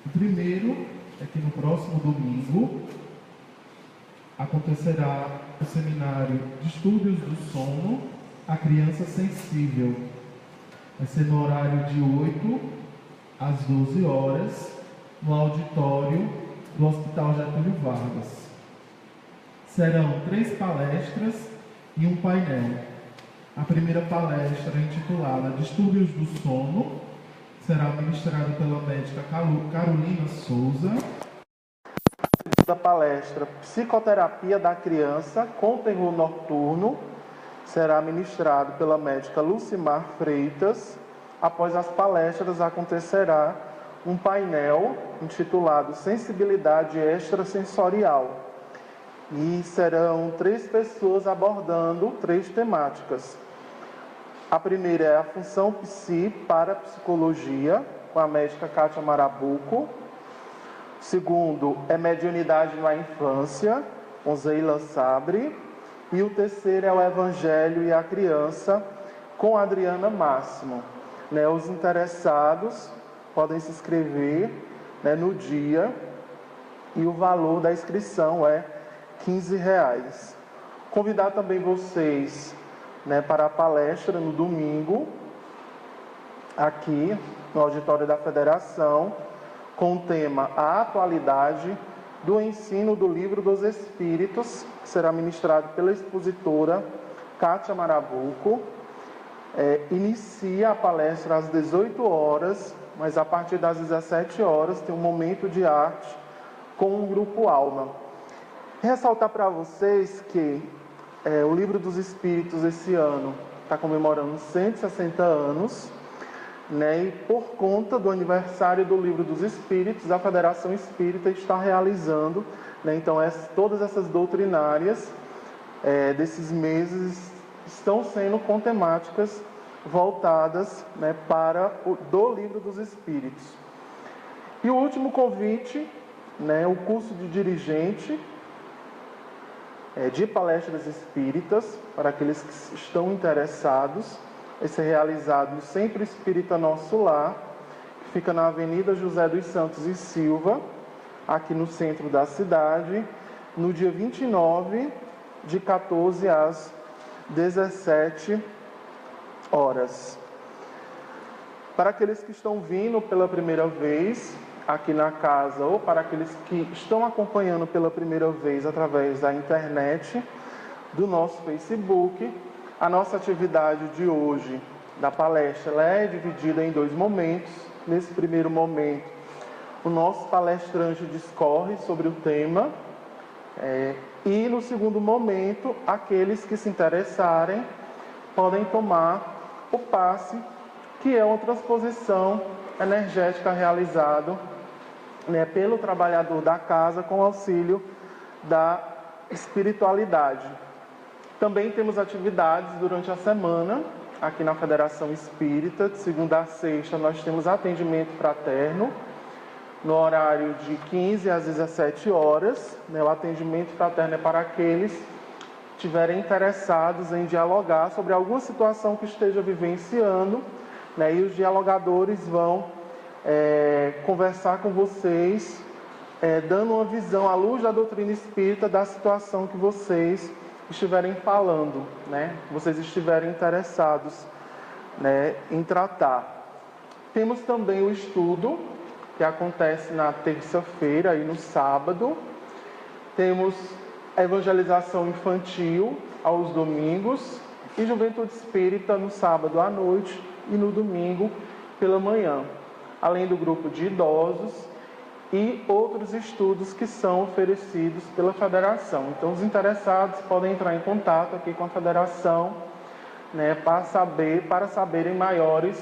O primeiro é que no próximo domingo acontecerá o seminário de estudos do sono à criança sensível. Vai ser no horário de 8 às 12 horas, no auditório do Hospital Getúlio Vargas. Serão 3 palestras e um painel. A primeira palestra, intitulada Distúrbios do Sono, será ministrada pela médica Carolina Souza. Da palestra Psicoterapia da Criança com Terror Noturno será ministrado pela médica Lucimar Freitas. Após as palestras acontecerá um painel intitulado Sensibilidade Extrasensorial e serão 3 pessoas abordando 3 temáticas. A primeira é a função psi para a psicologia, com a médica Kátia Marabuco. Segundo é mediunidade na infância, com Zeila Sabre. E o terceiro é o Evangelho e a Criança, com Adriana Máximo. Os interessados podem se inscrever no dia e o valor da inscrição é R$15. Convidar também vocês para a palestra no domingo, aqui no auditório da Federação, com o tema A Atualidade do Ensino do Livro dos Espíritos, que será ministrado pela expositora Kátia Marabuco. Inicia a palestra às 18 horas, mas a partir das 17 horas tem um momento de arte com o Grupo Alma. Ressaltar para vocês que o Livro dos Espíritos esse ano está comemorando 160 anos, e por conta do aniversário do Livro dos Espíritos, a Federação Espírita está realizando, então todas essas doutrinárias desses meses estão sendo com temáticas voltadas para do Livro dos Espíritos. E o último convite, o curso de dirigente de palestras espíritas, para aqueles que estão interessados, vai ser realizado no Centro Espírita Nosso Lar, que fica na Avenida José dos Santos e Silva, aqui no centro da cidade, no dia 29, de 14 às 17 horas. Para aqueles que estão vindo pela primeira vez aqui na casa, ou para aqueles que estão acompanhando pela primeira vez através da internet, do nosso Facebook, a nossa atividade de hoje, da palestra, ela é dividida em 2 momentos. Nesse primeiro momento, o nosso palestrante discorre sobre o tema, e no segundo momento, aqueles que se interessarem podem tomar o passe, que é uma transposição energética realizada pelo trabalhador da casa com auxílio da espiritualidade. Também temos atividades durante a semana, aqui na Federação Espírita. De segunda a sexta, nós temos atendimento fraterno, no horário de 15 às 17 horas. O atendimento fraterno é para aqueles que estiverem interessados em dialogar sobre alguma situação que esteja vivenciando, e os dialogadores vão conversar com vocês, dando uma visão à luz da doutrina espírita da situação que vocês estiverem falando, vocês estiverem interessados em tratar. Temos também o estudo, que acontece na terça-feira e no sábado. Temos a evangelização infantil aos domingos e juventude espírita no sábado à noite e no domingo pela manhã, além do grupo de idosos e outros estudos que são oferecidos pela Federação. Então, os interessados podem entrar em contato aqui com a Federação, para saberem maiores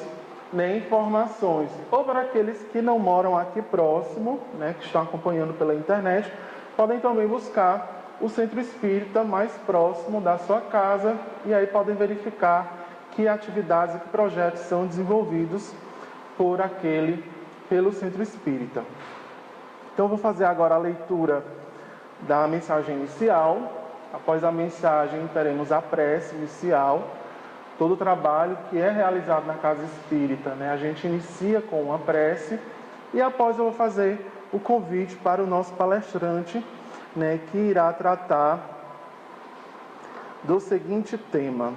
informações. Ou para aqueles que não moram aqui próximo, que estão acompanhando pela internet, podem também buscar o centro espírita mais próximo da sua casa e aí podem verificar que atividades e que projetos são desenvolvidos pelo centro espírita. Então, vou fazer agora a leitura da mensagem inicial. Após a mensagem, teremos a prece inicial. Todo o trabalho que é realizado na Casa Espírita, a gente inicia com uma prece E após eu vou fazer o convite para o nosso palestrante, que irá tratar do seguinte tema.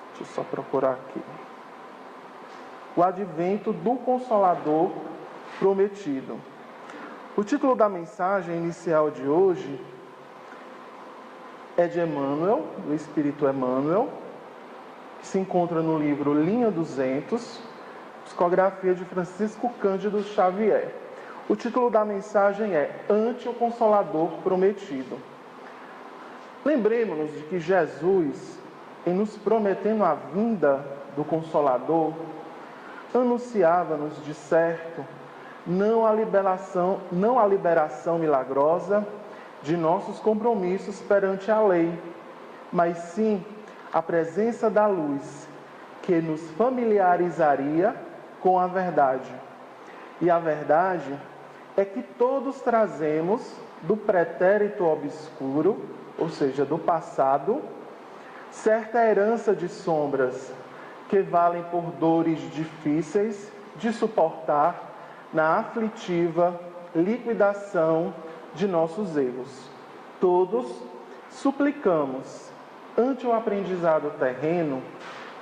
Deixa eu só procurar aqui. O advento do Consolador prometido. O título da mensagem inicial de hoje é de Emmanuel, do Espírito Emmanuel, que se encontra no livro Linha 200, psicografia de Francisco Cândido Xavier. O título da mensagem é Ante o Consolador Prometido. Lembremos-nos de que Jesus, em nos prometendo a vinda do Consolador, anunciava-nos de certo não a liberação milagrosa de nossos compromissos perante a lei, mas sim a presença da luz que nos familiarizaria com a verdade. E a verdade é que todos trazemos do pretérito obscuro, ou seja, do passado, certa herança de sombras que valem por dores difíceis de suportar na aflitiva liquidação de nossos erros. Todos suplicamos, ante o aprendizado terreno,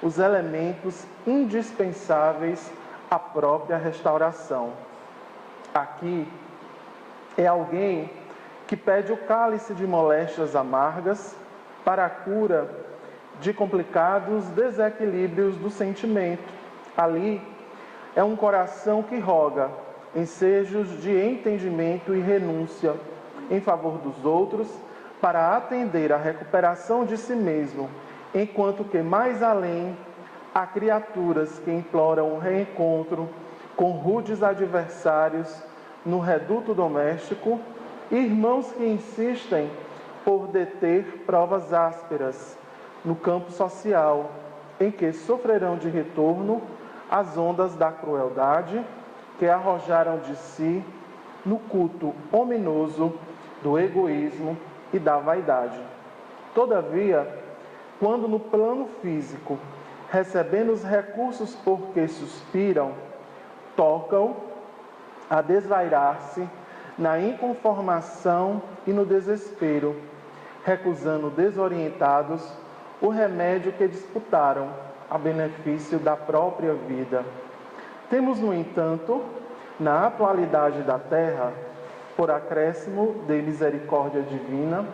os elementos indispensáveis à própria restauração. Aqui é alguém que pede o cálice de moléstias amargas para a cura de complicados desequilíbrios do sentimento. Ali é um coração que roga ensejos de entendimento e renúncia em favor dos outros para atender à recuperação de si mesmo, enquanto que mais além há criaturas que imploram um reencontro com rudes adversários no reduto doméstico, irmãos que insistem por deter provas ásperas no campo social, em que sofrerão de retorno as ondas da crueldade que arrojaram de si no culto ominoso do egoísmo e da vaidade. Todavia, quando no plano físico, recebendo os recursos por que suspiram, tocam a desvairar-se na inconformação e no desespero, recusando desorientados o remédio que disputaram a benefício da própria vida. Temos, no entanto, na atualidade da terra, por acréscimo de misericórdia divina,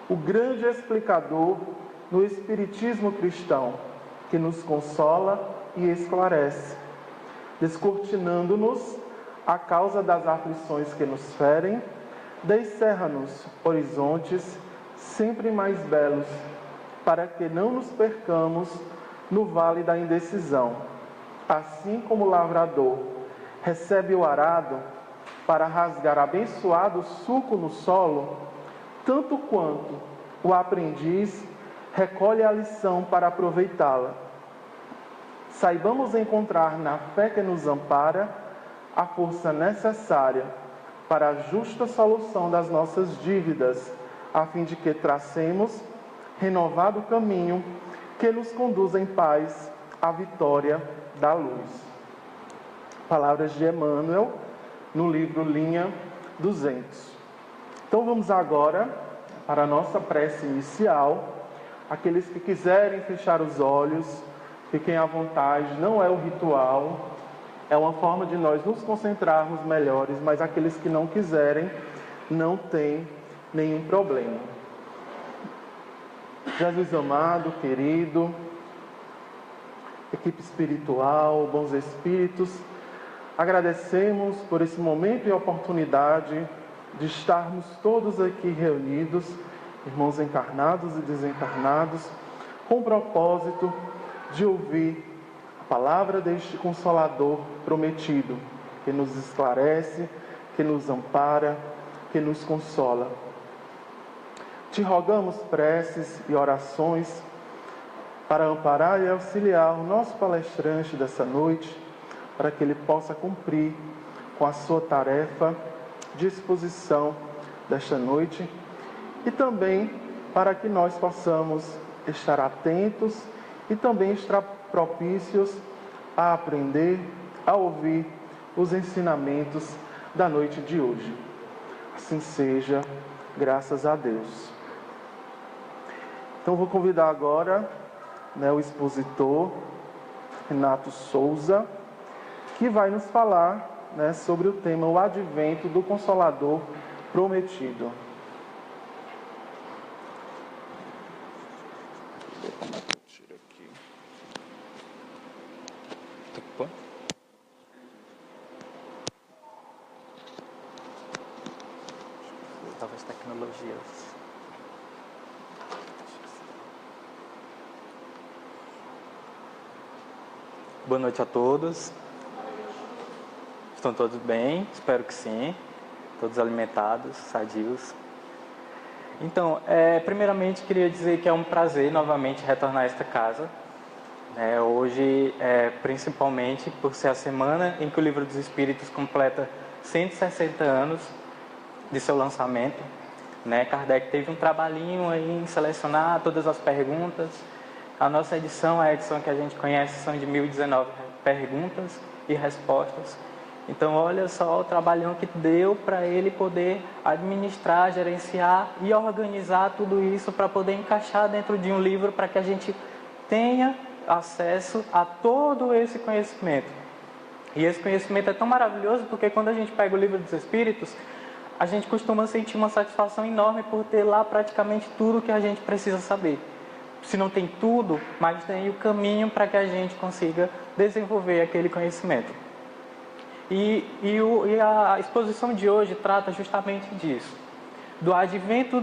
o grande explicador no Espiritismo cristão, que nos consola e esclarece, descortinando-nos a causa das aflições que nos ferem, descerra-nos horizontes sempre mais belos, para que não nos percamos no vale da indecisão. Assim como o lavrador recebe o arado para rasgar abençoado suco no solo, tanto quanto o aprendiz recolhe a lição para aproveitá-la. Saibamos encontrar na fé que nos ampara a força necessária para a justa solução das nossas dívidas, a fim de que tracemos renovado caminho que nos conduza em paz à vitória da luz. Palavras de Emmanuel, no livro Linha 200. Então vamos agora para a nossa prece inicial. Aqueles que quiserem fechar os olhos, fiquem à vontade, não é o ritual, é uma forma de nós nos concentrarmos melhores, mas aqueles que não quiserem, não tem nenhum problema. Jesus amado, querido, equipe espiritual, bons espíritos, agradecemos por esse momento e oportunidade de estarmos todos aqui reunidos, irmãos encarnados e desencarnados, com o propósito de ouvir a palavra deste Consolador prometido, que nos esclarece, que nos ampara, que nos consola. Te rogamos preces e orações para amparar e auxiliar o nosso palestrante dessa noite, para que ele possa cumprir com a sua tarefa de exposição desta noite e também para que nós possamos estar atentos e também estar propícios a aprender, a ouvir os ensinamentos da noite de hoje. Assim seja, graças a Deus. Então vou convidar agora, o expositor Renato Souza, que vai nos falar, sobre o tema o advento do Consolador prometido. Talvez tecnologias. Boa noite a todos. Estão todos bem? Espero que sim. Todos alimentados, sadios. Então, primeiramente queria dizer que é um prazer novamente retornar a esta casa. Hoje, principalmente por ser a semana em que o Livro dos Espíritos completa 160 anos de seu lançamento. Kardec teve um trabalhinho aí em selecionar todas as perguntas. A nossa edição, a edição que a gente conhece, são de 1019 perguntas e respostas. Então, olha só o trabalhão que deu para ele poder administrar, gerenciar e organizar tudo isso para poder encaixar dentro de um livro para que a gente tenha acesso a todo esse conhecimento. E esse conhecimento é tão maravilhoso porque quando a gente pega o Livro dos Espíritos, a gente costuma sentir uma satisfação enorme por ter lá praticamente tudo que a gente precisa saber. Se não tem tudo, mas tem o caminho para que a gente consiga desenvolver aquele conhecimento. E a exposição de hoje trata justamente disso, do advento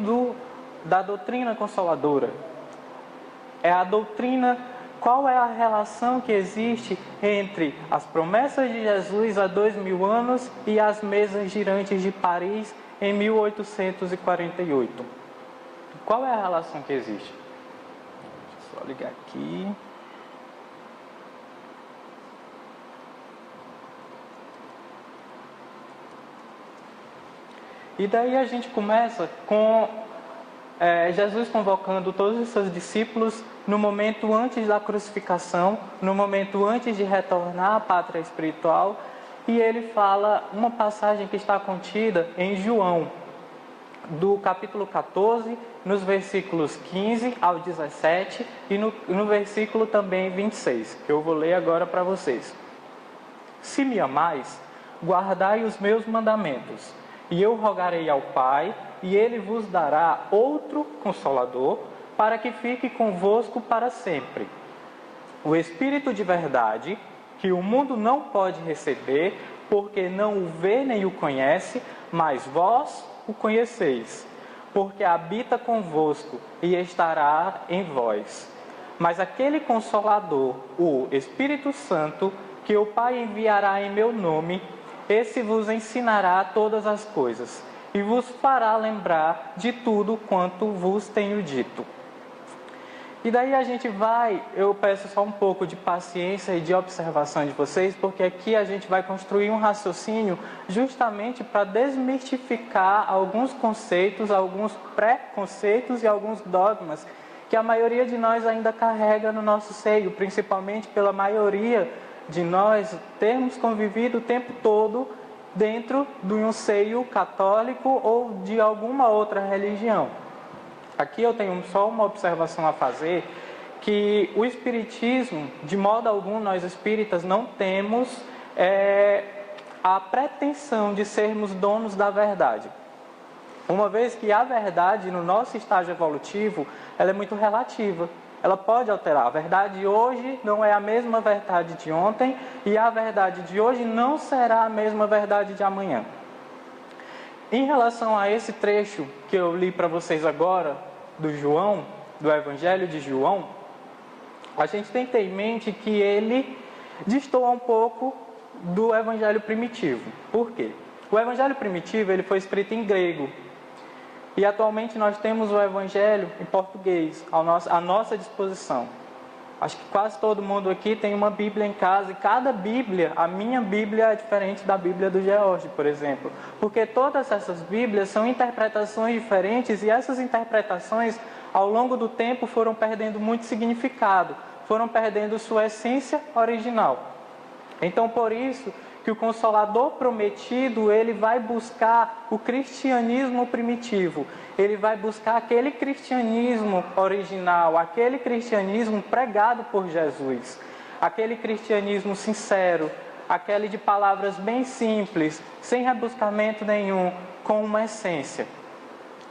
da doutrina consoladora. É a doutrina, qual é a relação que existe entre as promessas de Jesus há 2000 anos e as mesas girantes de Paris em 1848. Qual é a relação que existe? Deixa eu só ligar aqui. E daí a gente começa com Jesus convocando todos os seus discípulos no momento antes da crucificação, no momento antes de retornar à pátria espiritual, e ele fala uma passagem que está contida em João, do capítulo 14, nos versículos 15 ao 17 e no versículo também 26, que eu vou ler agora para vocês. Se me amais, guardai os meus mandamentos, e eu rogarei ao Pai, e Ele vos dará outro Consolador, para que fique convosco para sempre. O Espírito de verdade, que o mundo não pode receber, porque não o vê nem o conhece, mas vós o conheceis, porque habita convosco e estará em vós. Mas aquele Consolador, o Espírito Santo, que o Pai enviará em meu nome, esse vos ensinará todas as coisas, e vos fará lembrar de tudo quanto vos tenho dito. E daí eu peço só um pouco de paciência e de observação de vocês, porque aqui a gente vai construir um raciocínio justamente para desmistificar alguns conceitos, alguns pré-conceitos e alguns dogmas que a maioria de nós ainda carrega no nosso seio, principalmente pela maioria de nós termos convivido o tempo todo dentro de um seio católico ou de alguma outra religião. Aqui eu tenho só uma observação a fazer, que o Espiritismo, de modo algum, nós espíritas não temos a pretensão de sermos donos da verdade. Uma vez que a verdade, no nosso estágio evolutivo, ela é muito relativa. Ela pode alterar. A verdade de hoje não é a mesma verdade de ontem, e a verdade de hoje não será a mesma verdade de amanhã. Em relação a esse trecho que eu li para vocês agora, do Evangelho de João, a gente tem que ter em mente que ele destoa um pouco do Evangelho primitivo. Por quê? O Evangelho primitivo ele foi escrito em grego. E atualmente nós temos o Evangelho em português à nossa disposição. Acho que quase todo mundo aqui tem uma Bíblia em casa, e cada Bíblia, a minha Bíblia é diferente da Bíblia do George, por exemplo. Porque todas essas Bíblias são interpretações diferentes, e essas interpretações, ao longo do tempo, foram perdendo muito significado, foram perdendo sua essência original. Então, por isso que o Consolador prometido, ele vai buscar o cristianismo primitivo. Ele vai buscar aquele cristianismo original, aquele cristianismo pregado por Jesus. Aquele cristianismo sincero, aquele de palavras bem simples, sem rebuscamento nenhum, com uma essência.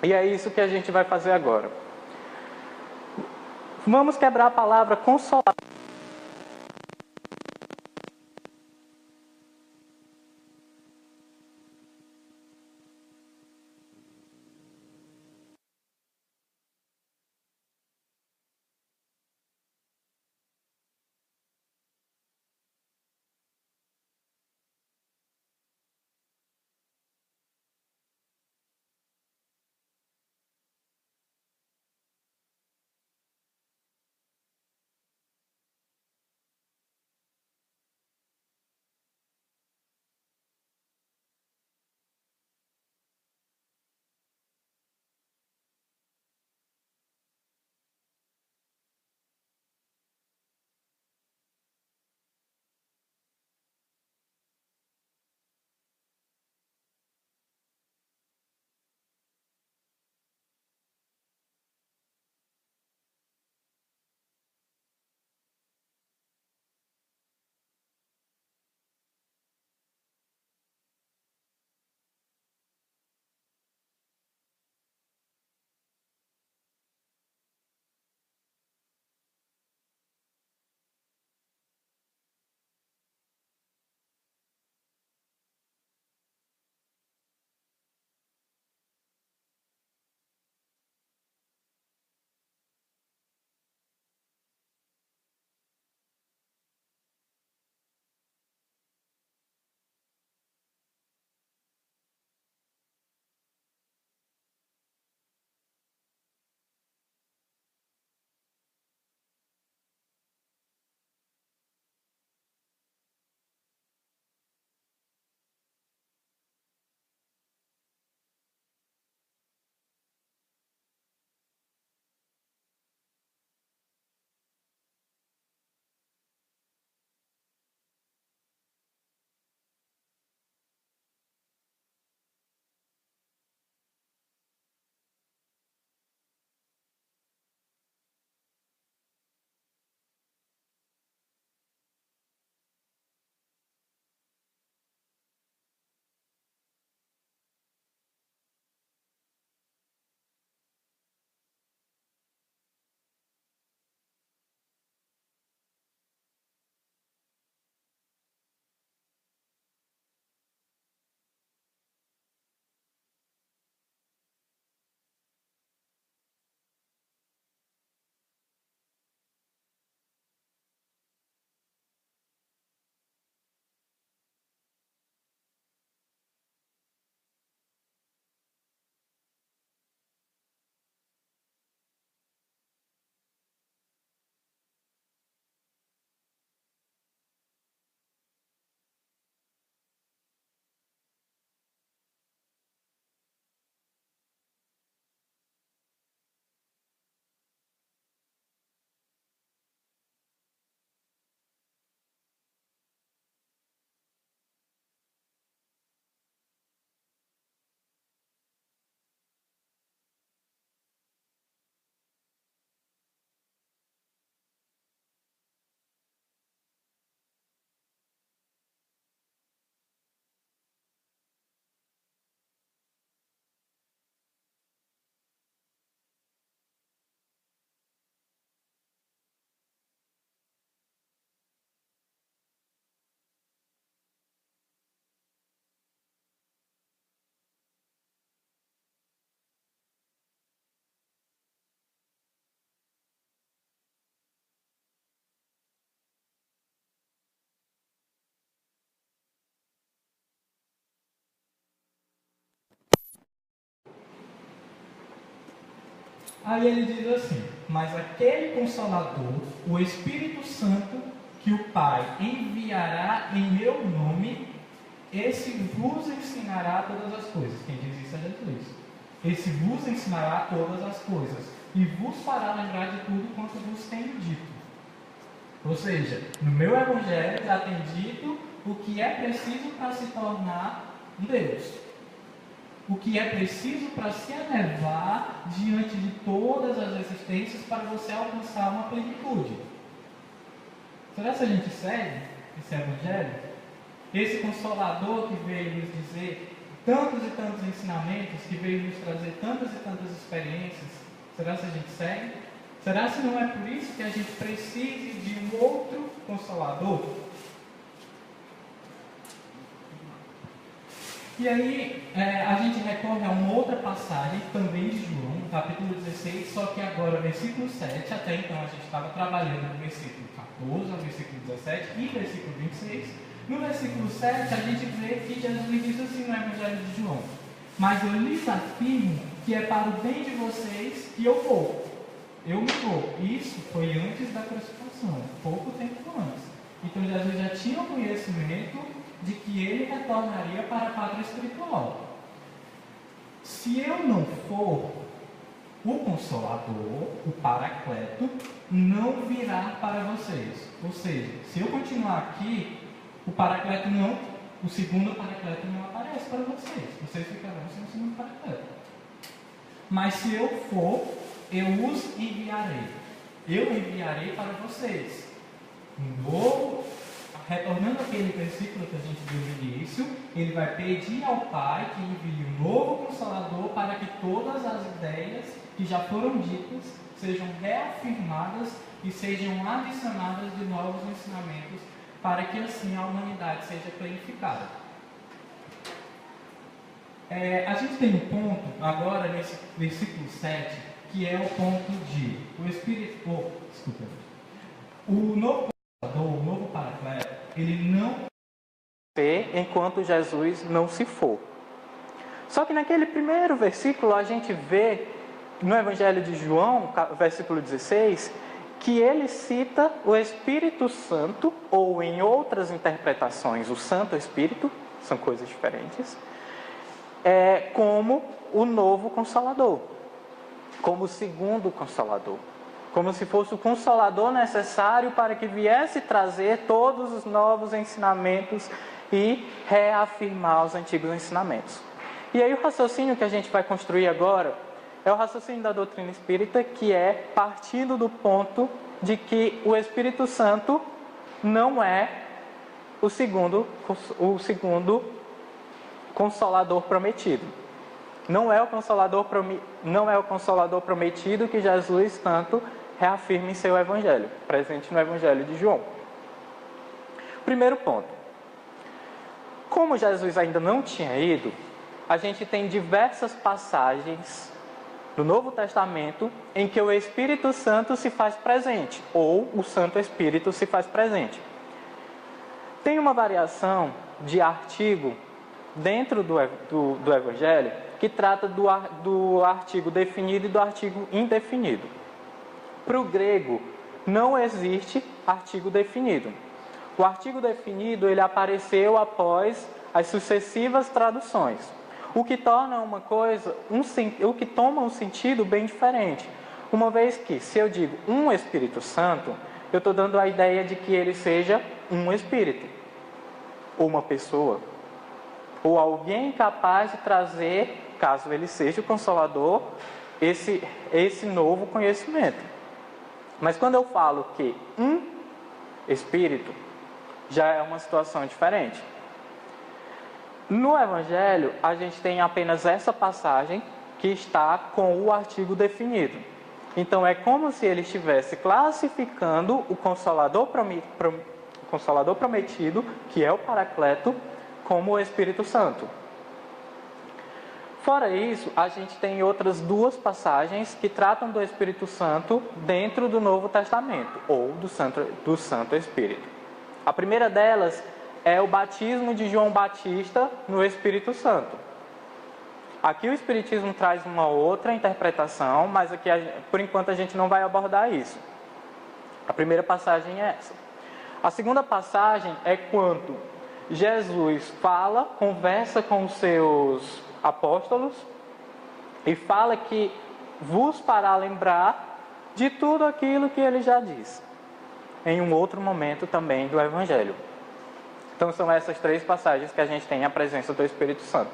E é isso que a gente vai fazer agora. Vamos quebrar a palavra consolar. Aí ele diz assim: mas aquele Consolador, o Espírito Santo, que o Pai enviará em meu nome, esse vos ensinará todas as coisas. Quem diz isso é Jesus. Esse vos ensinará todas as coisas e vos fará lembrar de tudo quanto vos tenho dito. Ou seja, no meu evangelho já tem dito o que é preciso para se tornar um Deus. O que é preciso para se elevar diante de todas as existências para você alcançar uma plenitude. Será que a gente segue esse Evangelho? Esse Consolador que veio nos dizer tantos e tantos ensinamentos, que veio nos trazer tantas e tantas experiências, será que a gente segue? Será que não é por isso que a gente precise de um outro Consolador? E aí a gente recorre a uma outra passagem, também de João, capítulo 16, só que agora versículo 7, até então a gente estava trabalhando no versículo 14, ao versículo 17 e versículo 26. No versículo 7 a gente vê que Jesus diz assim no Evangelho de João: mas eu lhes afirmo que é para o bem de vocês que eu vou. Eu me vou. Isso foi antes da crucificação, pouco tempo antes. Então Jesus já tinha o conhecimento de que ele retornaria para a pátria espiritual. Se eu não for, o Consolador, o Paracleto, não virá para vocês. Ou seja, se eu continuar aqui, o Paracleto não, o segundo Paracleto não aparece para vocês. Vocês ficarão sem o segundo Paracleto. Mas se eu for, eu os enviarei. Eu enviarei para vocês um novo. Retornando aquele versículo que a gente viu no início, ele vai pedir ao Pai que envie um novo Consolador para que todas as ideias que já foram ditas sejam reafirmadas e sejam adicionadas de novos ensinamentos, para que assim a humanidade seja planificada. A gente tem um ponto agora nesse versículo 7, que é o ponto de o Espírito, o novo Consolador, o novo Paracleto, ele não ser enquanto Jesus não se for. Só que naquele primeiro versículo a gente vê no Evangelho de João, versículo 16, que ele cita o Espírito Santo, ou em outras interpretações, o Santo Espírito, são coisas diferentes, como o novo Consolador, como o segundo Consolador. Como se fosse o Consolador necessário para que viesse trazer todos os novos ensinamentos e reafirmar os antigos ensinamentos. E aí o raciocínio que a gente vai construir agora é o raciocínio da doutrina espírita, que é partindo do ponto de que o Espírito Santo não é o segundo Consolador prometido. Não é o Consolador prometido que Jesus tanto reafirma em seu Evangelho, presente no Evangelho de João. Primeiro ponto. Como Jesus ainda não tinha ido, a gente tem diversas passagens no Novo Testamento em que o Espírito Santo se faz presente, ou o Santo Espírito se faz presente. Tem uma variação de artigo dentro do Evangelho que trata do artigo definido e do artigo indefinido. Para o grego, não existe artigo definido. O artigo definido ele apareceu após as sucessivas traduções, o que torna uma coisa, o que toma um sentido bem diferente. Uma vez que, se eu digo um Espírito Santo, eu estou dando a ideia de que ele seja um Espírito, ou uma pessoa, ou alguém capaz de trazer, caso ele seja o Consolador, esse novo conhecimento. Mas quando eu falo que um Espírito, já é uma situação diferente. No Evangelho, a gente tem apenas essa passagem que está com o artigo definido. Então, é como se ele estivesse classificando o Consolador prometido, que é o Paracleto, como o Espírito Santo. Fora isso, a gente tem outras duas passagens que tratam do Espírito Santo dentro do Novo Testamento, ou do Santo Espírito. A primeira delas é o batismo de João Batista no Espírito Santo. Aqui o Espiritismo traz uma outra interpretação, mas aqui, por enquanto, a gente não vai abordar isso. A primeira passagem é essa. A segunda passagem é quando Jesus conversa com os seus apóstolos e fala que vos fará lembrar de tudo aquilo que ele já disse, em um outro momento também do Evangelho. Então são essas 3 passagens que a gente tem a presença do Espírito Santo.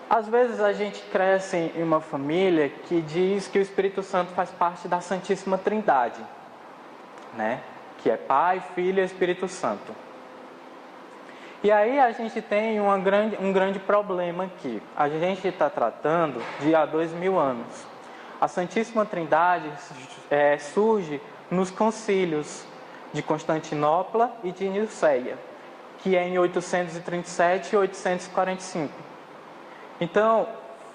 Às vezes a gente cresce em uma família que diz que o Espírito Santo faz parte da Santíssima Trindade, né? Que é Pai, Filho e Espírito Santo. E aí a gente tem um grande problema aqui. A gente está tratando de há 2000 anos. A Santíssima Trindade surge nos concílios de Constantinopla e de Niceia, que é em 837 e 845. Então,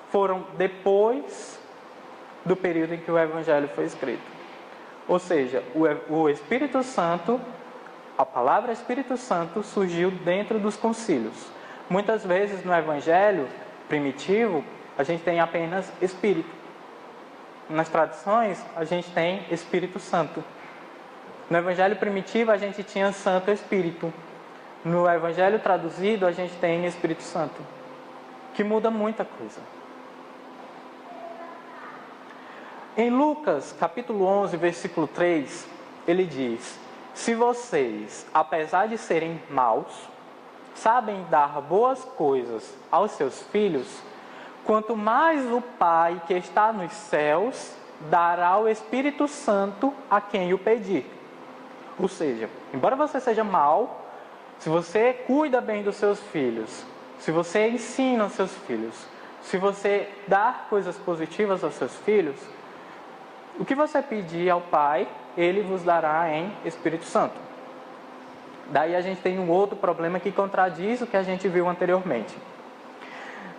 foram depois do período em que o Evangelho foi escrito. Ou seja, o Espírito Santo, a palavra Espírito Santo surgiu dentro dos concílios. Muitas vezes no Evangelho primitivo, a gente tem apenas Espírito. Nas traduções, a gente tem Espírito Santo. No Evangelho primitivo, a gente tinha Santo Espírito. No Evangelho traduzido, a gente tem Espírito Santo, que muda muita coisa. Em Lucas, capítulo 11, versículo 3, ele diz: se vocês, apesar de serem maus, sabem dar boas coisas aos seus filhos, quanto mais o Pai que está nos céus dará o Espírito Santo a quem o pedir. Ou seja, embora você seja mau, se você cuida bem dos seus filhos, se você ensina aos seus filhos, se você dá coisas positivas aos seus filhos, o que você pedir ao Pai, Ele vos dará em Espírito Santo. Daí a gente tem um outro problema que contradiz o que a gente viu anteriormente.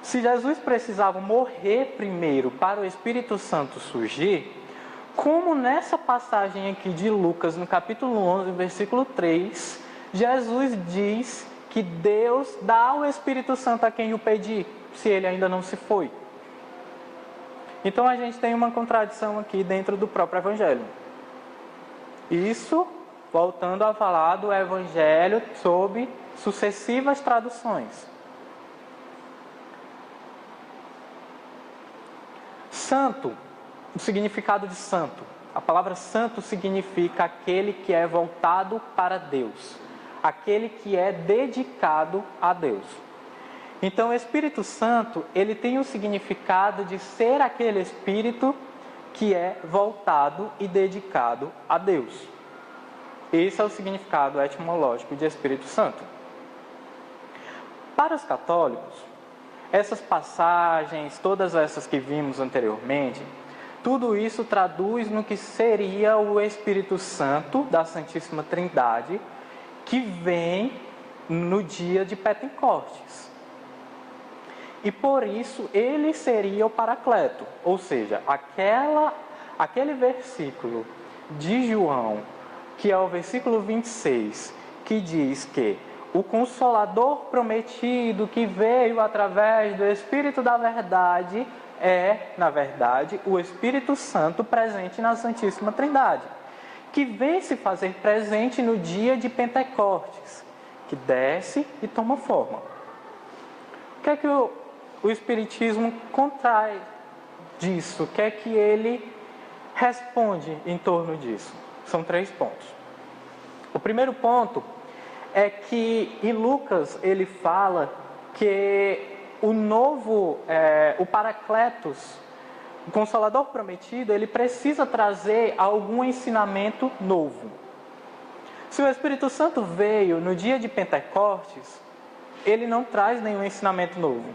Se Jesus precisava morrer primeiro para o Espírito Santo surgir, como nessa passagem aqui de Lucas, no capítulo 11, versículo 3, Jesus diz que Deus dá o Espírito Santo a quem o pedir, se ele ainda não se foi. Então a gente tem uma contradição aqui dentro do próprio Evangelho. Isso voltando a falar do Evangelho sob sucessivas traduções. Santo, o significado de santo. A palavra santo significa aquele que é voltado para Deus, aquele que é dedicado a Deus. Então o Espírito Santo, ele tem o significado de ser aquele Espírito que é voltado e dedicado a Deus. Esse é o significado etimológico de Espírito Santo. Para os católicos, essas passagens, todas essas que vimos anteriormente, tudo isso traduz no que seria o Espírito Santo da Santíssima Trindade, que vem no dia de Pentecostes. E por isso ele seria o Paracleto, ou seja, aquele versículo de João, que é o versículo 26, que diz que o Consolador prometido que veio através do Espírito da Verdade é, na verdade, o Espírito Santo presente na Santíssima Trindade, que vem se fazer presente no dia de Pentecostes, que desce e toma forma. O que é que o Espiritismo contrai disso? O que é que ele responde em torno disso? São 3 pontos. O primeiro ponto é que em Lucas ele fala que o Paracletos, o Consolador prometido, ele precisa trazer algum ensinamento novo. Se o Espírito Santo veio no dia de Pentecostes, ele não traz nenhum ensinamento novo.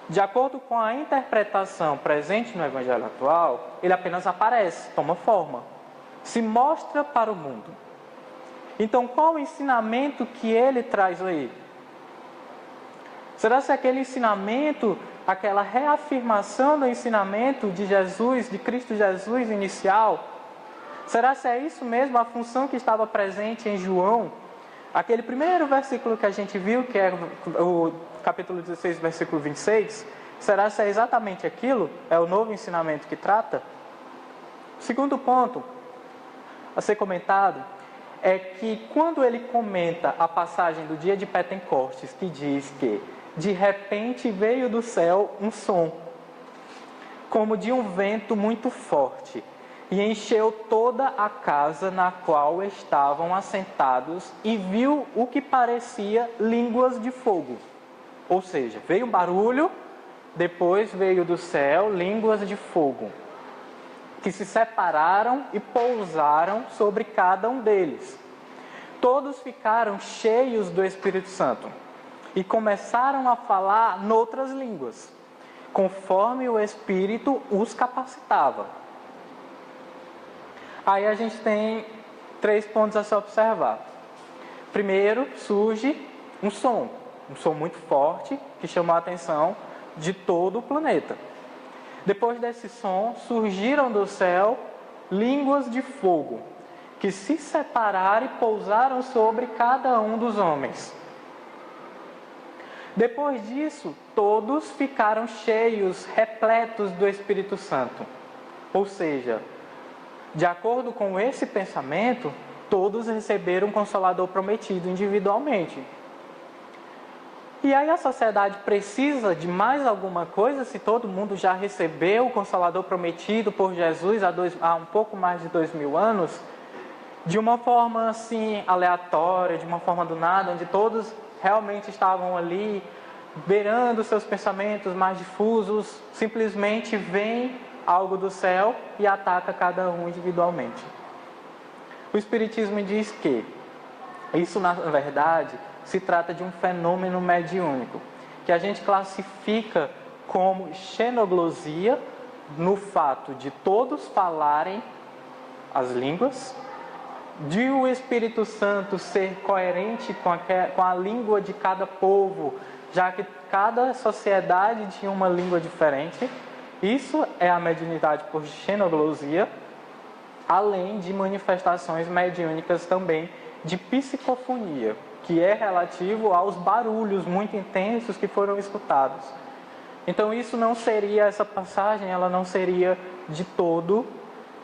De acordo com a interpretação presente no Evangelho atual, ele apenas aparece, toma forma, se mostra para o mundo. Então, qual o ensinamento que ele traz aí? Será que aquele ensinamento, aquela reafirmação do ensinamento de Jesus, de Cristo Jesus inicial, será que é isso mesmo a função que estava presente em João? Aquele primeiro versículo que a gente viu, que é o capítulo 16, versículo 26, será que é exatamente aquilo? É o novo ensinamento que trata? O segundo ponto a ser comentado é que quando ele comenta a passagem do dia de Pentecostes, que diz que de repente veio do céu um som, como de um vento muito forte, e encheu toda a casa na qual estavam assentados e viu o que parecia línguas de fogo. Ou seja, veio um barulho, depois veio do céu línguas de fogo, que se separaram e pousaram sobre cada um deles. Todos ficaram cheios do Espírito Santo e começaram a falar noutras línguas, conforme o Espírito os capacitava. Aí a gente tem 3 pontos a se observar. Primeiro, surge um som muito forte, que chamou a atenção de todo o planeta. Depois desse som, surgiram do céu línguas de fogo, que se separaram e pousaram sobre cada um dos homens. Depois disso, todos ficaram cheios, repletos do Espírito Santo. Ou seja, de acordo com esse pensamento, todos receberam um Consolador prometido individualmente. E aí a sociedade precisa de mais alguma coisa se todo mundo já recebeu o Consolador prometido por Jesus há um pouco mais de 2000 anos? De uma forma assim aleatória, de uma forma do nada, onde todos realmente estavam ali, beirando seus pensamentos mais difusos, simplesmente vem algo do céu e ataca cada um individualmente. O Espiritismo diz que isso, na verdade, se trata de um fenômeno mediúnico, que a gente classifica como xenoglosia, no fato de todos falarem as línguas, de o Espírito Santo ser coerente com a língua de cada povo, já que cada sociedade tinha uma língua diferente. Isso é a mediunidade por xenoglosia, além de manifestações mediúnicas também de psicofonia, que é relativo aos barulhos muito intensos que foram escutados. Então essa passagem, ela não seria de todo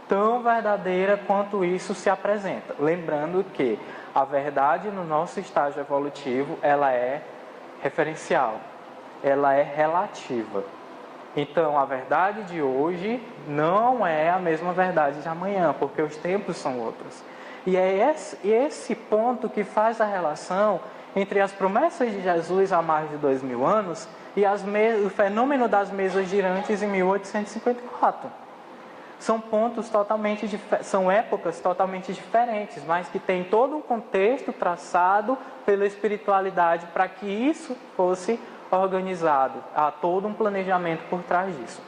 tão verdadeira quanto isso se apresenta. Lembrando que a verdade no nosso estágio evolutivo, ela é referencial, ela é relativa. Então, a verdade de hoje não é a mesma verdade de amanhã, porque os tempos são outros. E é esse ponto que faz a relação entre as promessas de Jesus há mais de 2000 anos e o fenômeno das mesas girantes em 1854. São épocas totalmente diferentes, mas que tem todo um contexto traçado pela espiritualidade para que isso fosse organizado. Há todo um planejamento por trás disso.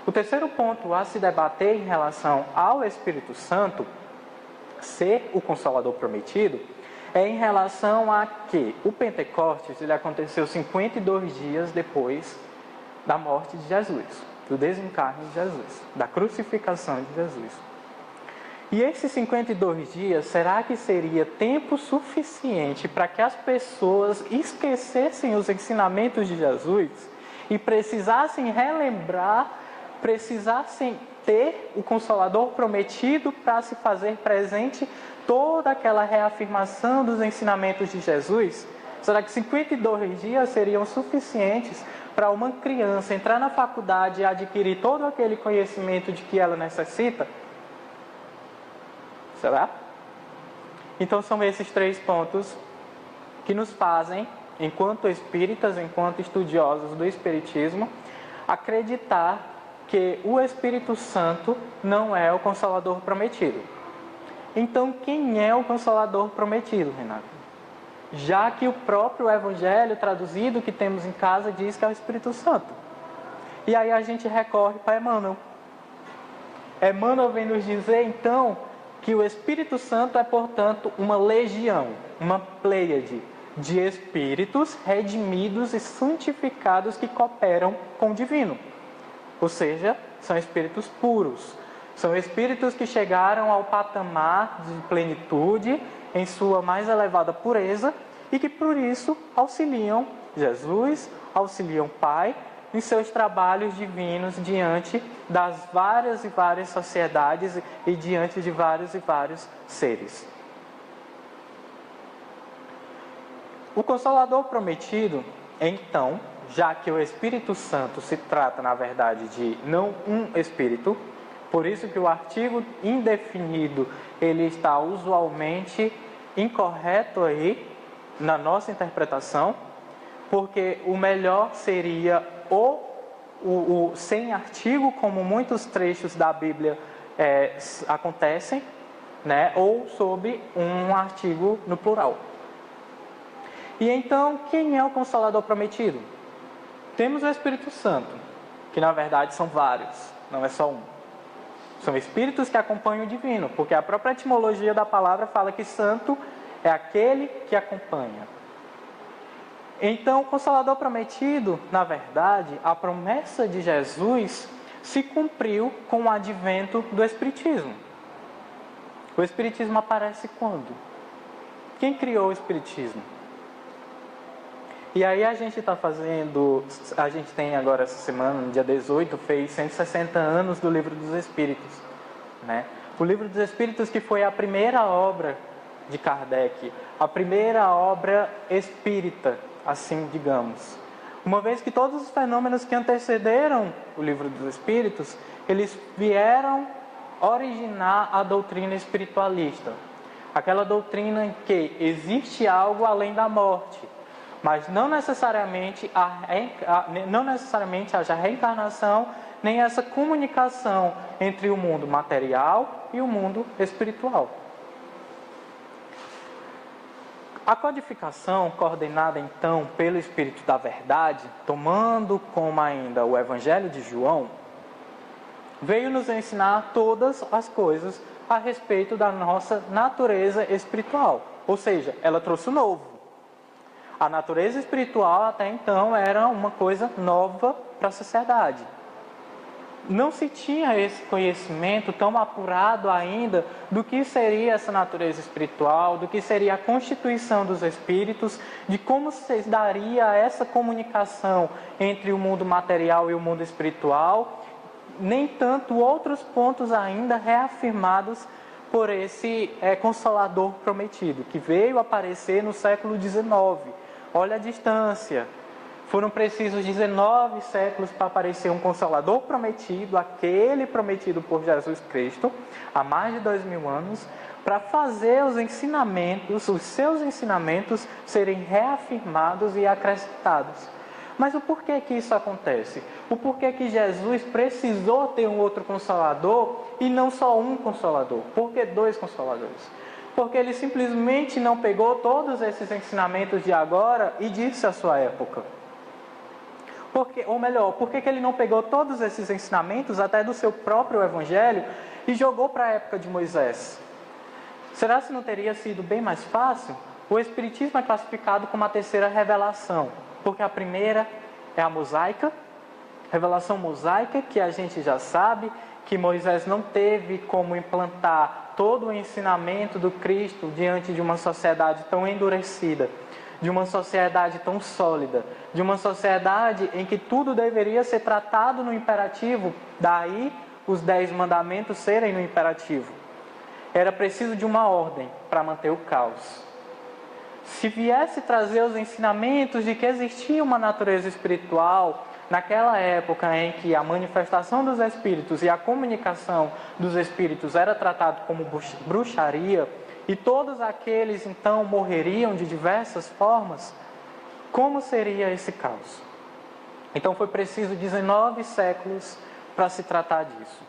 O terceiro ponto a se debater em relação ao Espírito Santo ser o Consolador prometido é em relação a que o Pentecostes ele aconteceu 52 dias depois da morte de Jesus, do desencarne de Jesus, da crucificação de Jesus. E esses 52 dias, será que seria tempo suficiente para que as pessoas esquecessem os ensinamentos de Jesus e precisassem relembrar, precisassem ter o Consolador prometido para se fazer presente toda aquela reafirmação dos ensinamentos de Jesus? Será que 52 dias seriam suficientes para uma criança entrar na faculdade e adquirir todo aquele conhecimento de que ela necessita? Será? Então são esses 3 pontos que nos fazem, enquanto espíritas, enquanto estudiosos do Espiritismo, acreditar que o Espírito Santo não é o Consolador prometido. Então quem é o Consolador prometido, Renato? Já que o próprio Evangelho traduzido que temos em casa diz que é o Espírito Santo. E aí a gente recorre para Emmanuel. Emmanuel vem nos dizer então que o Espírito Santo é, portanto, uma legião, uma pleiade de espíritos redimidos e santificados que cooperam com o divino. Ou seja, são espíritos puros. São espíritos que chegaram ao patamar de plenitude em sua mais elevada pureza e que, por isso, auxiliam Jesus, auxiliam Pai em seus trabalhos divinos diante das várias e várias sociedades e diante de vários e vários seres. O Consolador prometido, então, já que o Espírito Santo se trata, na verdade, de não um Espírito, Por isso que o artigo indefinido, ele está usualmente incorreto aí na nossa interpretação, porque o melhor seria o sem artigo, como muitos trechos da Bíblia acontecem, né? Ou sob um artigo no plural. E então, quem é o Consolador prometido? Temos o Espírito Santo, que na verdade são vários, não é só um. São espíritos que acompanham o divino, porque a própria etimologia da palavra fala que santo é aquele que acompanha. Então, o Consolador prometido, na verdade, a promessa de Jesus se cumpriu com o advento do Espiritismo. O Espiritismo aparece quando? Quem criou o Espiritismo? E aí a gente tem agora essa semana, no dia 18, fez 160 anos do Livro dos Espíritos, né? O Livro dos Espíritos, que foi a primeira obra de Kardec, a primeira obra espírita, assim digamos. Uma vez que todos os fenômenos que antecederam o Livro dos Espíritos, eles vieram originar a doutrina espiritualista. Aquela doutrina em que existe algo além da morte, mas não necessariamente haja reencarnação, nem essa comunicação entre o mundo material e o mundo espiritual. A codificação, coordenada então pelo Espírito da Verdade, tomando como ainda o Evangelho de João, veio nos ensinar todas as coisas a respeito da nossa natureza espiritual. Ou seja, ela trouxe o novo. A natureza espiritual até então era uma coisa nova para a sociedade. Não se tinha esse conhecimento tão apurado ainda do que seria essa natureza espiritual, do que seria a constituição dos espíritos, de como se daria essa comunicação entre o mundo material e o mundo espiritual, nem tanto outros pontos ainda reafirmados por esse Consolador prometido, que veio aparecer no século XIX. Olha a distância. Foram precisos 19 séculos para aparecer um Consolador prometido, aquele prometido por Jesus Cristo, há mais de 2000 anos, para fazer os seus ensinamentos serem reafirmados e acrescentados. Mas o porquê que isso acontece? O porquê que Jesus precisou ter um outro Consolador e não só um Consolador? Por que 2 Consoladores? Porque ele simplesmente não pegou todos esses ensinamentos de agora e disse à sua época. Por que ele não pegou todos esses ensinamentos, até do seu próprio Evangelho, e jogou para a época de Moisés? Será que não teria sido bem mais fácil? O Espiritismo é classificado como a terceira revelação, porque a primeira é a mosaica, revelação mosaica, que a gente já sabe que Moisés não teve como implantar todo o ensinamento do Cristo diante de uma sociedade tão endurecida, de uma sociedade tão sólida, de uma sociedade em que tudo deveria ser tratado no imperativo, daí os 10 mandamentos serem no imperativo. Era preciso de uma ordem para manter o caos. Se viesse trazer os ensinamentos de que existia uma natureza espiritual, naquela época em que a manifestação dos espíritos e a comunicação dos espíritos era tratado como bruxaria, e todos aqueles então morreriam de diversas formas, como seria esse caos? Então foi preciso 19 séculos para se tratar disso.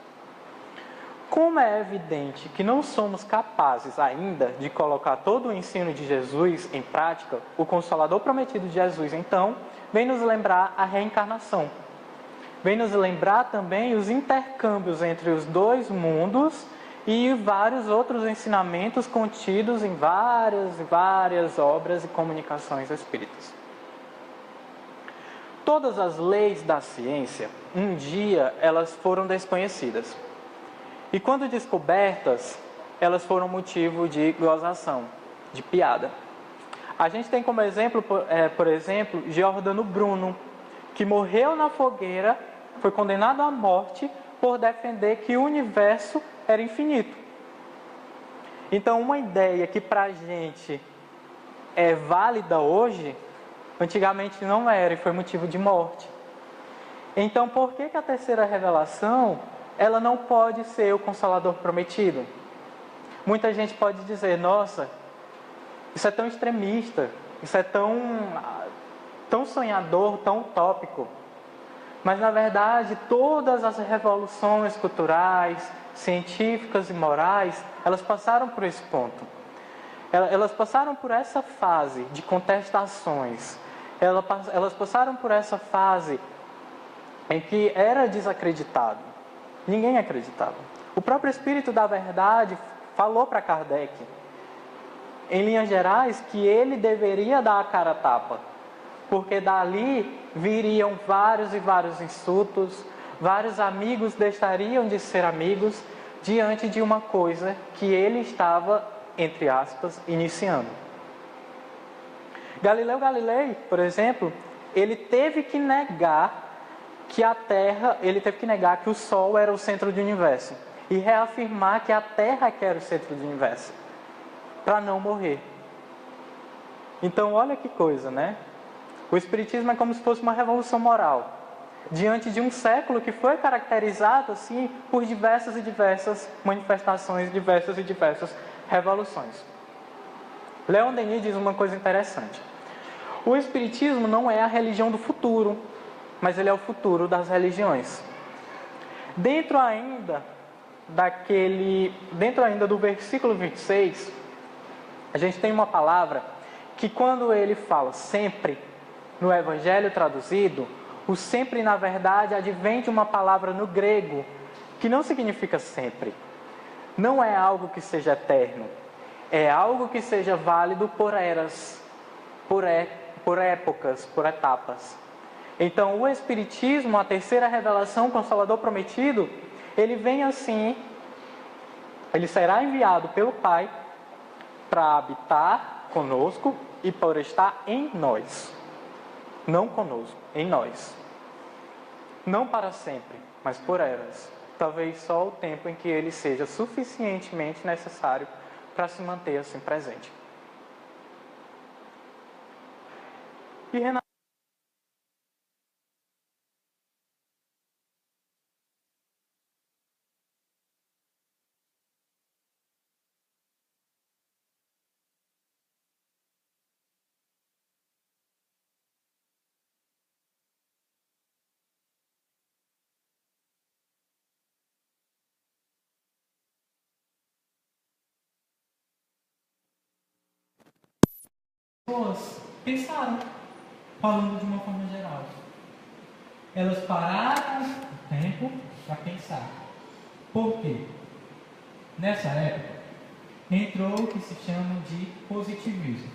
Como é evidente que não somos capazes ainda de colocar todo o ensino de Jesus em prática, o Consolador prometido de Jesus, então, vem nos lembrar a reencarnação. Vem nos lembrar também os intercâmbios entre os 2 mundos e vários outros ensinamentos contidos em várias obras e comunicações espíritas. Todas as leis da ciência, um dia elas foram desconhecidas. E quando descobertas, elas foram motivo de gozação, de piada. A gente tem como exemplo, por exemplo, Giordano Bruno, que morreu na fogueira, foi condenado à morte por defender que o universo era infinito. Então, uma ideia que para a gente é válida hoje, antigamente não era e foi motivo de morte. Então, por que a terceira revelação ela não pode ser o Consolador prometido. Muita gente pode dizer, nossa, isso é tão extremista, isso é tão sonhador, tão utópico. Mas, na verdade, todas as revoluções culturais, científicas e morais, elas passaram por esse ponto. Elas passaram por essa fase de contestações. Elas passaram por essa fase em que era desacreditado. Ninguém acreditava. O próprio Espírito da Verdade falou para Kardec, em linhas gerais, que ele deveria dar a cara a tapa, porque dali viriam vários e vários insultos, vários amigos deixariam de ser amigos diante de uma coisa que ele estava, entre aspas, iniciando. Galileu Galilei, por exemplo, ele teve que negar que a Terra, ele teve que negar que o Sol era o centro do universo e reafirmar que a Terra que era o centro do universo, para não morrer. Então, olha que coisa, né? O Espiritismo é como se fosse uma revolução moral, diante de um século que foi caracterizado, assim, por diversas e diversas manifestações, diversas e diversas revoluções. Leon Denis diz uma coisa interessante. O Espiritismo não é a religião do futuro, mas ele é o futuro das religiões. Dentro ainda do versículo 26, a gente tem uma palavra que, quando ele fala sempre, no Evangelho traduzido, o sempre, na verdade, advém de uma palavra no grego, que não significa sempre. Não é algo que seja eterno. É algo que seja válido por eras, por épocas, por etapas. Então, o Espiritismo, a terceira revelação, o Consolador prometido, ele vem assim, ele será enviado pelo Pai para habitar conosco e por estar em nós. Não conosco, em nós. Não para sempre, mas por eras. Talvez só o tempo em que ele seja suficientemente necessário para se manter assim presente. E Renato, pessoas pensaram, falando de uma forma geral. Elas pararam o tempo para pensar. Por quê? Nessa época, entrou o que se chama de positivismo,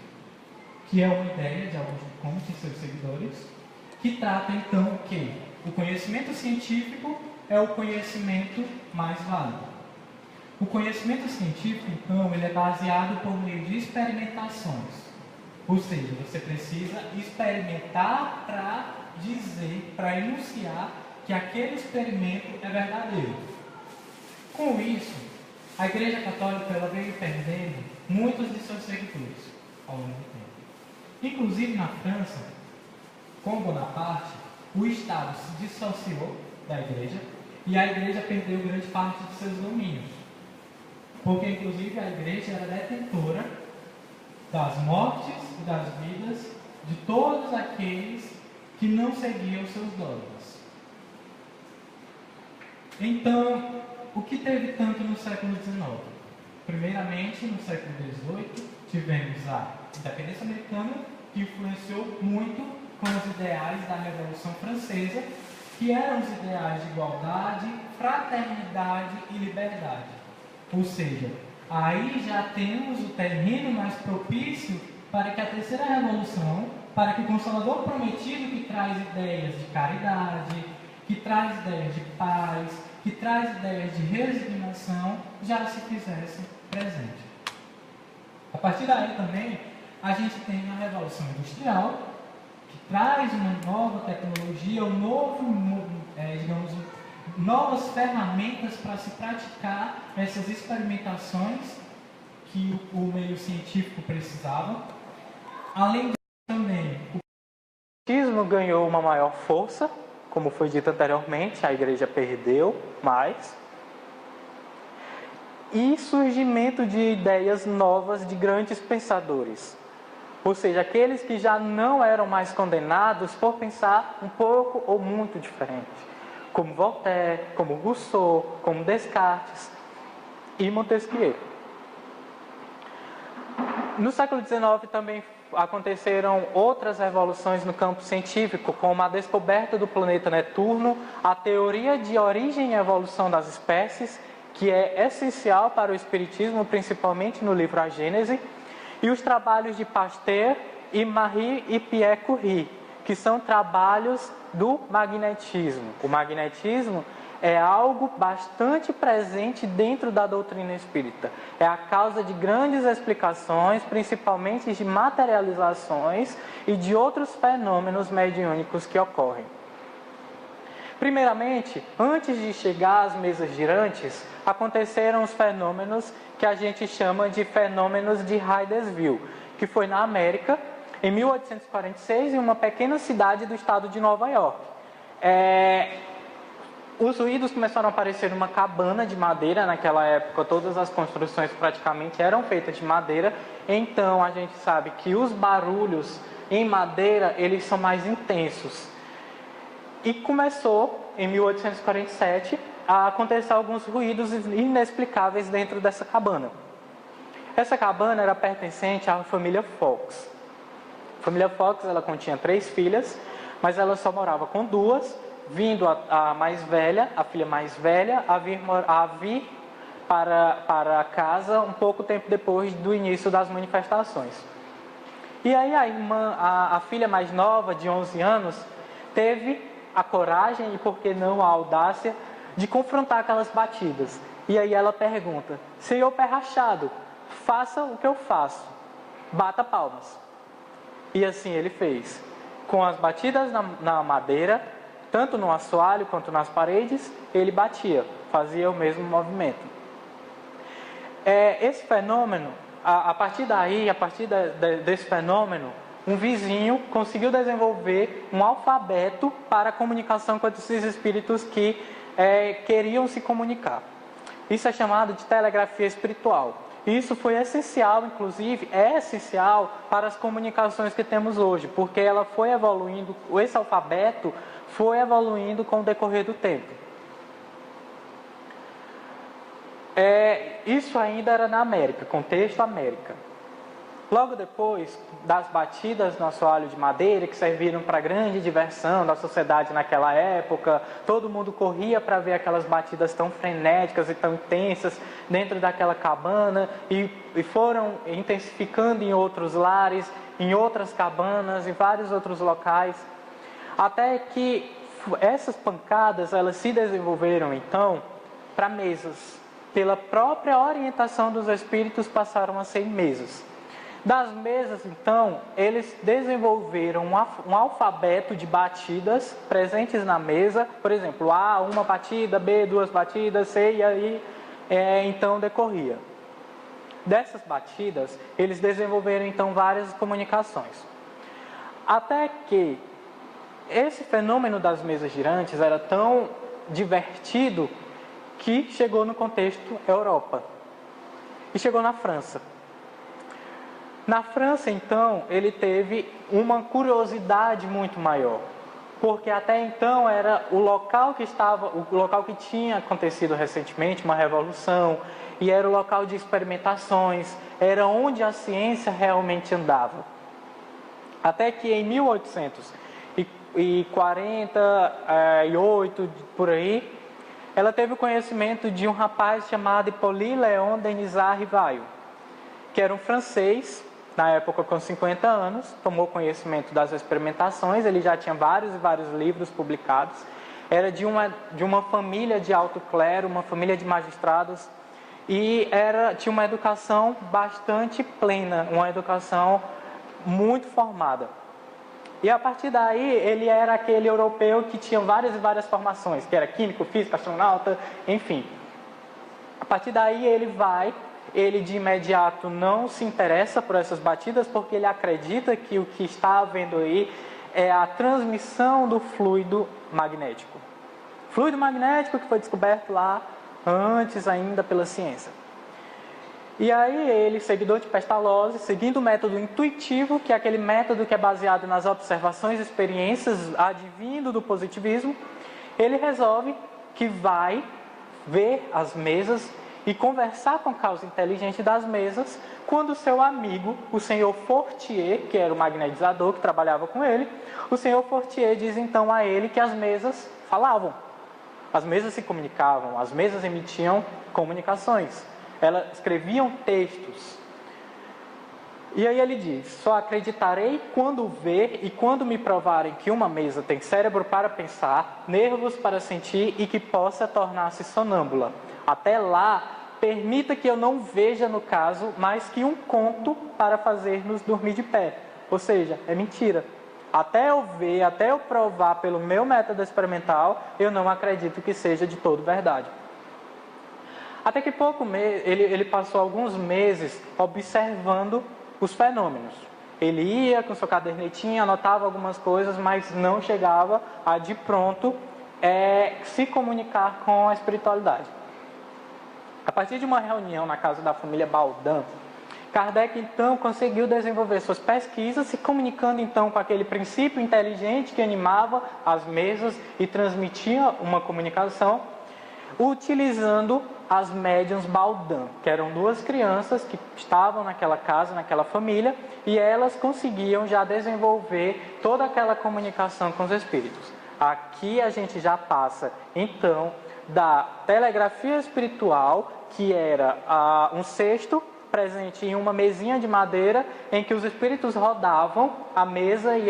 que é uma ideia de alguns de Comte e seus seguidores, que trata então que o conhecimento científico é o conhecimento mais válido. O conhecimento científico, então, ele é baseado por meio de experimentações. Ou seja, você precisa experimentar para dizer, para enunciar que aquele experimento é verdadeiro. Com isso, a Igreja Católica ela veio perdendo muitos de seus seguidores ao longo do tempo. Inclusive na França, com Bonaparte, o Estado se dissociou da Igreja e a Igreja perdeu grande parte de seus domínios. Porque, inclusive, a Igreja era detentora das mortes e das vidas de todos aqueles que não seguiam seus dogmas. Então, o que teve tanto no século XIX? Primeiramente, no século XVIII, tivemos a independência americana, que influenciou muito com os ideais da Revolução Francesa, que eram os ideais de igualdade, fraternidade e liberdade. Ou seja, aí já temos o terreno mais propício para que a terceira revolução, para que o Consolador prometido, que traz ideias de caridade, que traz ideias de paz, que traz ideias de resignação, já se fizesse presente. A partir daí também, a gente tem a Revolução Industrial, que traz uma nova tecnologia, novas ferramentas para se praticar essas experimentações que o meio científico precisava. Além disso, também, o cientismo ganhou uma maior força como foi dito anteriormente, a igreja perdeu mais. E surgimento de ideias novas de grandes pensadores. Ou seja, aqueles que já não eram mais condenados por pensar um pouco ou muito diferente. Como Voltaire, como Rousseau, como Descartes e Montesquieu. No século XIX também aconteceram outras revoluções no campo científico, como a descoberta do planeta Netuno, a teoria de origem e evolução das espécies, que é essencial para o espiritismo, principalmente no livro A Gênese, e os trabalhos de Pasteur e Marie e Pierre Curie, que são trabalhos do magnetismo. O magnetismo é algo bastante presente dentro da doutrina espírita. É a causa de grandes explicações, principalmente de materializações e de outros fenômenos mediúnicos que ocorrem. Primeiramente, antes de chegar às mesas girantes, aconteceram os fenômenos que a gente chama de fenômenos de Hydesville, que foi na América, em 1846, em uma pequena cidade do estado de Nova York. Os ruídos começaram a aparecer numa cabana de madeira. Naquela época, todas as construções praticamente eram feitas de madeira. Então, a gente sabe que os barulhos em madeira, eles são mais intensos. E começou, em 1847, a acontecer alguns ruídos inexplicáveis dentro dessa cabana. Essa cabana era pertencente à família Fox. A família Fox, ela continha 3 filhas, mas ela só morava com 2, vindo a mais velha, a filha mais velha, a vir para casa um pouco tempo depois do início das manifestações. E aí a filha mais nova, de 11 anos, teve a coragem e, por que não, a audácia de confrontar aquelas batidas. E aí ela pergunta: Senhor Pé Rachado, faça o que eu faço, bata palmas. E assim ele fez. Com as batidas na madeira, tanto no assoalho quanto nas paredes, ele batia, fazia o mesmo movimento. Esse fenômeno, a partir desse fenômeno, um vizinho conseguiu desenvolver um alfabeto para a comunicação com esses espíritos que queriam se comunicar. Isso é chamado de telegrafia espiritual. Isso foi essencial, inclusive, é essencial para as comunicações que temos hoje, porque ela foi evoluindo, esse alfabeto foi evoluindo com o decorrer do tempo. Isso ainda era na América, contexto América. Logo depois das batidas no assoalho de madeira, que serviram para grande diversão da sociedade naquela época, todo mundo corria para ver aquelas batidas tão frenéticas e tão intensas dentro daquela cabana, e foram intensificando em outros lares, em outras cabanas, em vários outros locais, até que essas pancadas elas se desenvolveram então para mesas. Pela própria orientação dos espíritos, passaram a ser mesas. Das mesas, então, eles desenvolveram um alfabeto de batidas presentes na mesa. Por exemplo, A, uma batida, B, 2 batidas, C, e aí então decorria. Dessas batidas, eles desenvolveram então várias comunicações. Até que esse fenômeno das mesas girantes era tão divertido que chegou no contexto Europa e chegou na França. Na França, então, ele teve uma curiosidade muito maior, porque até então era o local que tinha acontecido recentemente uma revolução, e era o local de experimentações, era onde a ciência realmente andava. Até que em 1848, por aí, ela teve o conhecimento de um rapaz chamado Hippolyte Léon Denisard Rivail, que era um francês, na época com 50 anos, tomou conhecimento das experimentações. Ele já tinha vários e vários livros publicados, era de uma família de alto clero, uma família de magistrados, e tinha uma educação bastante plena, uma educação muito formada. E a partir daí, ele era aquele europeu que tinha várias e várias formações, que era químico, físico, astronauta, enfim. A partir daí, ele de imediato não se interessa por essas batidas, porque ele acredita que o que está havendo aí é a transmissão do fluido magnético. Fluido magnético que foi descoberto lá antes ainda pela ciência. E aí ele, seguidor de Pestalozzi, seguindo o método intuitivo, que é aquele método que é baseado nas observações e experiências advindo do positivismo, ele resolve que vai ver as mesas e conversar com a causa inteligente das mesas, quando o seu amigo, o senhor Fortier, que era o magnetizador que trabalhava com ele, o senhor Fortier diz então a ele que as mesas falavam, as mesas se comunicavam, as mesas emitiam comunicações, elas escreviam textos. E aí ele diz: só acreditarei quando ver e quando me provarem que uma mesa tem cérebro para pensar, nervos para sentir e que possa tornar-se sonâmbula. Até lá, permita que eu não veja, no caso, mais que um conto para fazer-nos dormir de pé. Ou seja, é mentira. Até eu ver, até eu provar pelo meu método experimental, eu não acredito que seja de todo verdade. Até que ele passou alguns meses observando os fenômenos. Ele ia com seu cadernetinho, anotava algumas coisas, mas não chegava a de pronto se comunicar com a espiritualidade. A partir de uma reunião na casa da família Baudin, Kardec então conseguiu desenvolver suas pesquisas, se comunicando então com aquele princípio inteligente que animava as mesas e transmitia uma comunicação, utilizando as médiuns Baudin, que eram duas crianças que estavam naquela casa, naquela família, e elas conseguiam já desenvolver toda aquela comunicação com os espíritos. Aqui a gente já passa, então, da telegrafia espiritual, que era um cesto presente em uma mesinha de madeira, em que os espíritos rodavam a mesa e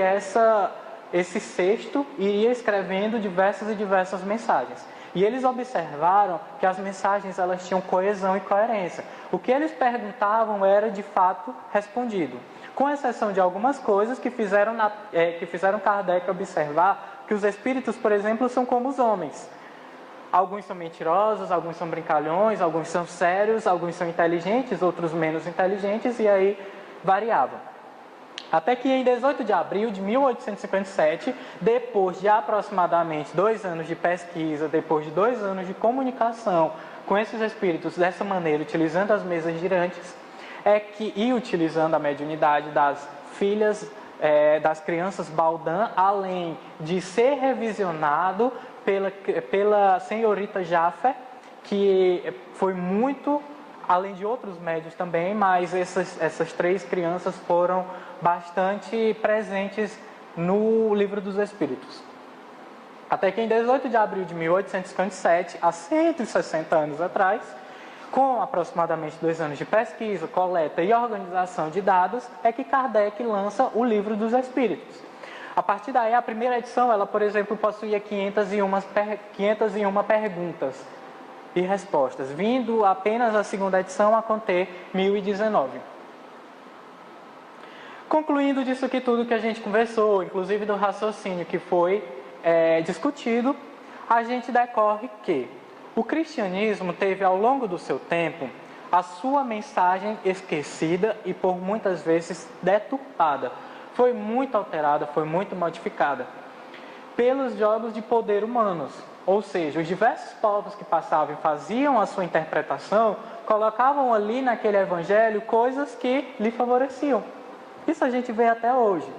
esse cesto iria escrevendo diversas mensagens. E eles observaram que as mensagens elas tinham coesão e coerência. O que eles perguntavam era de fato respondido, com exceção de algumas coisas que fizeram Kardec observar que os espíritos, por exemplo, são como os homens. Alguns são mentirosos, alguns são brincalhões, alguns são sérios, alguns são inteligentes, outros menos inteligentes, e aí variavam. Até que em 18 de abril de 1857, depois de aproximadamente 2 anos de pesquisa, depois de 2 anos de comunicação com esses espíritos dessa maneira, utilizando as mesas girantes, e utilizando a mediunidade das filhas, das crianças Baudin, além de ser revisionado pela senhorita Jaffer, que foi muito, além de outros médios também, mas essas 3 crianças foram bastante presentes no Livro dos Espíritos. Até que em 18 de abril de 1857, há 160 anos atrás, com aproximadamente 2 anos de pesquisa, coleta e organização de dados, é que Kardec lança o Livro dos Espíritos. A partir daí, a primeira edição, ela, por exemplo, possuía 501 perguntas e respostas, vindo apenas a segunda edição a conter 1019. Concluindo disso aqui tudo que a gente conversou, inclusive do raciocínio que foi discutido, a gente decorre que o cristianismo teve ao longo do seu tempo a sua mensagem esquecida e por muitas vezes deturpada. Foi muito alterada, foi muito modificada pelos jogos de poder humanos. Ou seja, os diversos povos que passavam e faziam a sua interpretação, colocavam ali naquele evangelho coisas que lhe favoreciam. Isso a gente vê até hoje.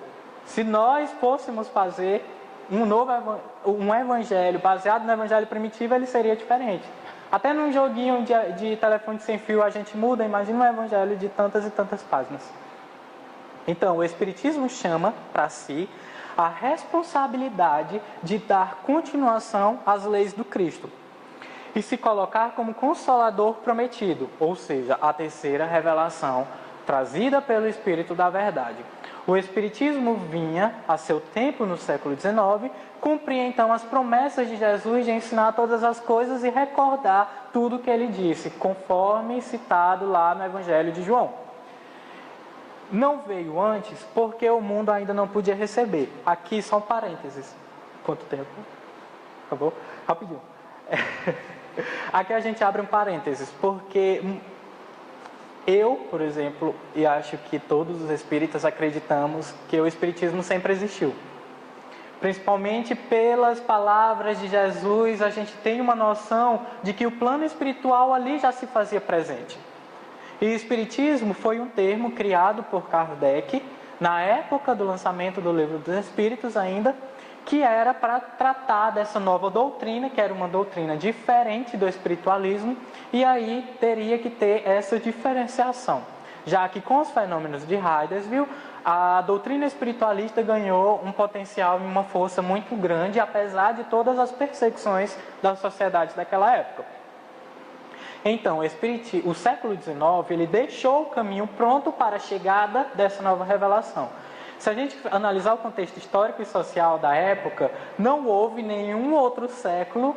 Se nós fôssemos fazer um evangelho baseado no evangelho primitivo, ele seria diferente. Até num joguinho de telefone sem fio a gente muda, imagina um evangelho de tantas e tantas páginas. Então, o Espiritismo chama para si a responsabilidade de dar continuação às leis do Cristo e se colocar como consolador prometido, ou seja, a terceira revelação trazida pelo Espírito da Verdade. O Espiritismo vinha, a seu tempo no século XIX, cumprir então as promessas de Jesus de ensinar todas as coisas e recordar tudo o que ele disse, conforme citado lá no Evangelho de João. Não veio antes porque o mundo ainda não podia receber. Aqui só um parênteses. Quanto tempo? Acabou? Rapidinho. Aqui a gente abre um parênteses, porque eu, por exemplo, e acho que todos os espíritas acreditamos que o espiritismo sempre existiu. Principalmente pelas palavras de Jesus, a gente tem uma noção de que o plano espiritual ali já se fazia presente. E Espiritismo foi um termo criado por Kardec, na época do lançamento do Livro dos Espíritos ainda, que era para tratar dessa nova doutrina, que era uma doutrina diferente do espiritualismo, e aí teria que ter essa diferenciação. Já que com os fenômenos de Heydersville, a doutrina espiritualista ganhou um potencial e uma força muito grande, apesar de todas as perseguições da sociedade daquela época. Então, o século XIX, ele deixou o caminho pronto para a chegada dessa nova revelação. Se a gente analisar o contexto histórico e social da época, não houve nenhum outro século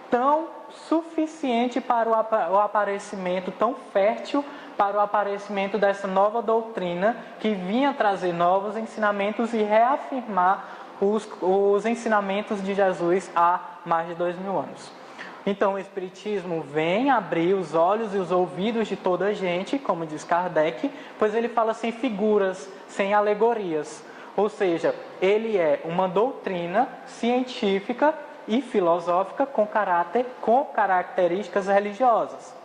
tão suficiente para o aparecimento, tão fértil para o aparecimento dessa nova doutrina que vinha trazer novos ensinamentos e reafirmar os ensinamentos de Jesus há mais de 2000 anos. Então o Espiritismo vem abrir os olhos e os ouvidos de toda a gente, como diz Kardec, pois ele fala sem figuras, sem alegorias. Ou seja, ele é uma doutrina científica e filosófica com características religiosas.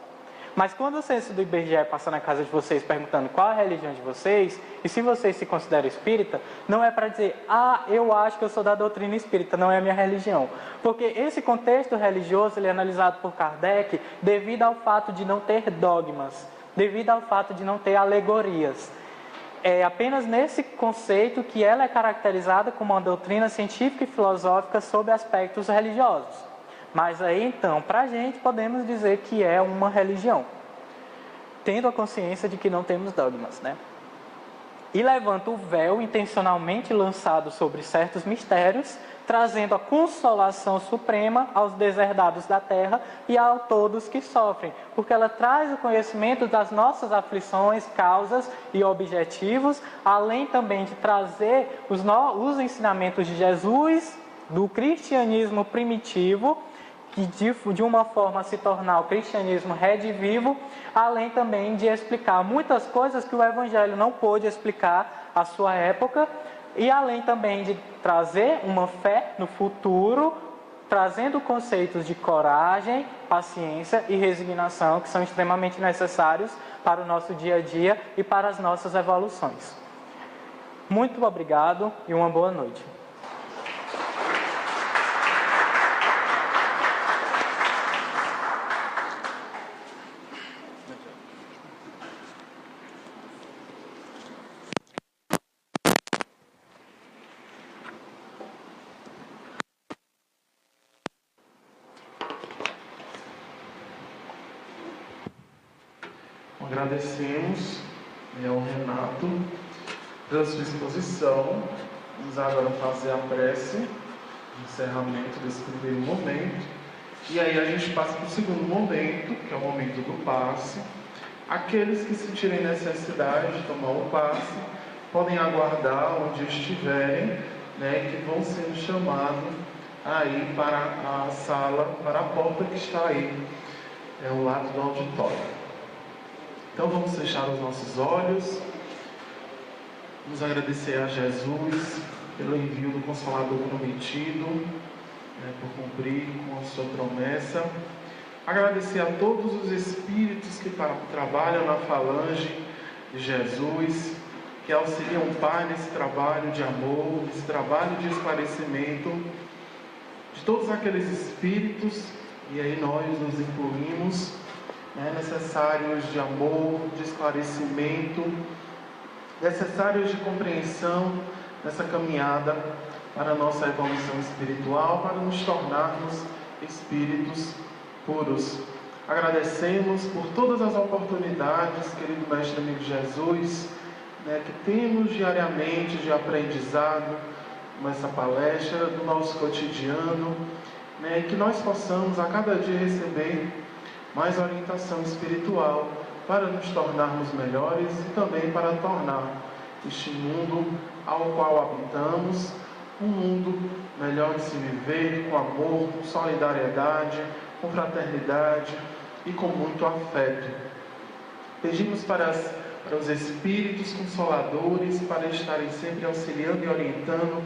Mas quando o censo do IBGE passa na casa de vocês perguntando qual a religião de vocês, e se vocês se consideram espírita, não é para dizer, eu acho que eu sou da doutrina espírita, não é a minha religião. Porque esse contexto religioso ele é analisado por Kardec devido ao fato de não ter dogmas, devido ao fato de não ter alegorias. É apenas nesse conceito que ela é caracterizada como uma doutrina científica e filosófica sobre aspectos religiosos. Mas aí então, para a gente, podemos dizer que é uma religião, tendo a consciência de que não temos dogmas, né? E levanta o véu intencionalmente lançado sobre certos mistérios, trazendo a consolação suprema aos deserdados da terra e a todos que sofrem, porque ela traz o conhecimento das nossas aflições, causas e objetivos, além também de trazer os ensinamentos de Jesus, do cristianismo primitivo, que de uma forma se tornar o cristianismo redivivo, além também de explicar muitas coisas que o Evangelho não pôde explicar à sua época, e além também de trazer uma fé no futuro, trazendo conceitos de coragem, paciência e resignação, que são extremamente necessários para o nosso dia a dia e para as nossas evoluções. Muito obrigado e uma boa noite. Agradecemos ao Renato pela sua exposição. Vamos agora fazer a prece de encerramento desse primeiro momento. E aí a gente passa para o segundo momento, que é o momento do passe. Aqueles que sentirem necessidade de tomar o passe, podem aguardar onde estiverem, que vão sendo chamados aí para a sala, para a porta que está aí, ao lado do auditório. Então vamos fechar os nossos olhos, vamos agradecer a Jesus pelo envio do Consolador prometido, por cumprir com a sua promessa. Agradecer a todos os espíritos que trabalham na falange de Jesus, que auxiliam o Pai nesse trabalho de amor, nesse trabalho de esclarecimento, de todos aqueles espíritos, e aí nós nos incluímos, necessários de amor, de esclarecimento, necessários de compreensão nessa caminhada para a nossa evolução espiritual, para nos tornarmos espíritos puros. Agradecemos por todas as oportunidades, querido Mestre amigo Jesus, que temos diariamente de aprendizado com essa palestra do nosso cotidiano, e que nós possamos a cada dia receber mais orientação espiritual para nos tornarmos melhores e também para tornar este mundo ao qual habitamos um mundo melhor de se viver, com amor, com solidariedade, com fraternidade e com muito afeto. Pedimos para os Espíritos Consoladores para estarem sempre auxiliando e orientando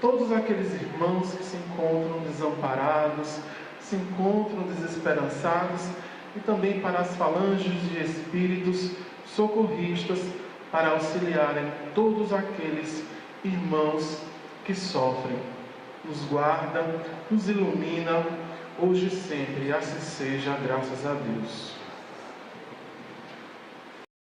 todos aqueles irmãos que se encontram desamparados, se encontram desesperançados, e também para as falanges de espíritos socorristas para auxiliarem todos aqueles irmãos que sofrem. Nos guarda, nos ilumina, hoje e sempre, assim seja, graças a Deus.